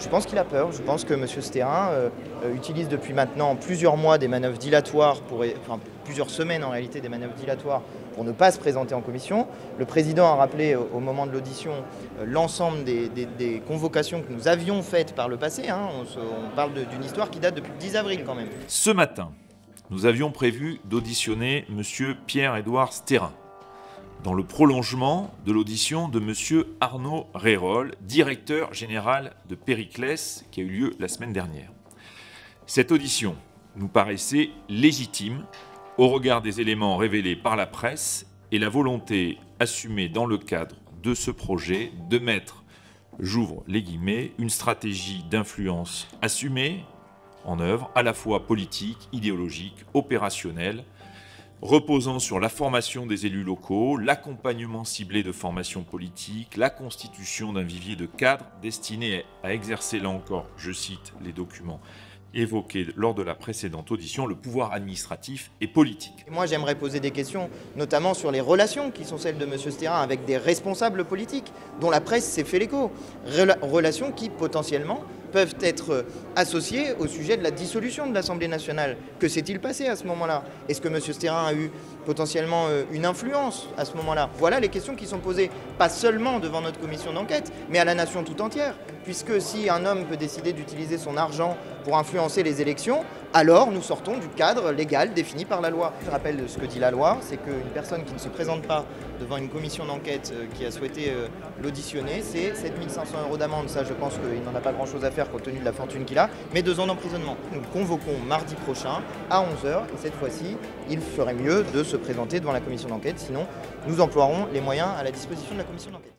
Je pense qu'il a peur. Je pense que M. Stérin utilise depuis maintenant plusieurs mois des manœuvres dilatoires, plusieurs semaines en réalité, des manœuvres dilatoires pour ne pas se présenter en commission. Le président a rappelé au moment de l'audition l'ensemble des convocations que nous avions faites par le passé. On parle d'une histoire qui date depuis le 10 avril quand même. Ce matin, nous avions prévu d'auditionner M. Pierre-Édouard Stérin, dans le prolongement de l'audition de M. Arnaud Rérol, directeur général de Périclès, qui a eu lieu la semaine dernière. Cette audition nous paraissait légitime au regard des éléments révélés par la presse et la volonté assumée dans le cadre de ce projet de mettre, j'ouvre les guillemets, une stratégie d'influence assumée en œuvre, à la fois politique, idéologique, opérationnelle, reposant sur la formation des élus locaux, l'accompagnement ciblé de formations politiques, la constitution d'un vivier de cadres destiné à exercer, là encore, je cite les documents évoqués lors de la précédente audition, le pouvoir administratif et politique. Moi, j'aimerais poser des questions, notamment sur les relations qui sont celles de M. Stérin avec des responsables politiques, dont la presse s'est fait l'écho. Relations qui, potentiellement, peuvent être associées au sujet de la dissolution de l'Assemblée nationale. Que s'est-il passé à ce moment-là? Est-ce que M. Stérin a eu potentiellement une influence à ce moment-là? Voilà les questions qui sont posées, pas seulement devant notre commission d'enquête, mais à la nation tout entière. Puisque si un homme peut décider d'utiliser son argent pour influencer les élections, alors nous sortons du cadre légal défini par la loi. Je rappelle ce que dit la loi, c'est qu'une personne qui ne se présente pas devant une commission d'enquête qui a souhaité l'auditionner, c'est 7 500 € d'amende. Ça, je pense qu'il n'en a pas grand-chose à faire compte tenu de la fortune qu'il a, mais 2 ans d'emprisonnement. Nous le convoquons mardi prochain à 11 h et cette fois-ci, il ferait mieux de se présenter devant la commission d'enquête, sinon nous emploierons les moyens à la disposition de la commission d'enquête.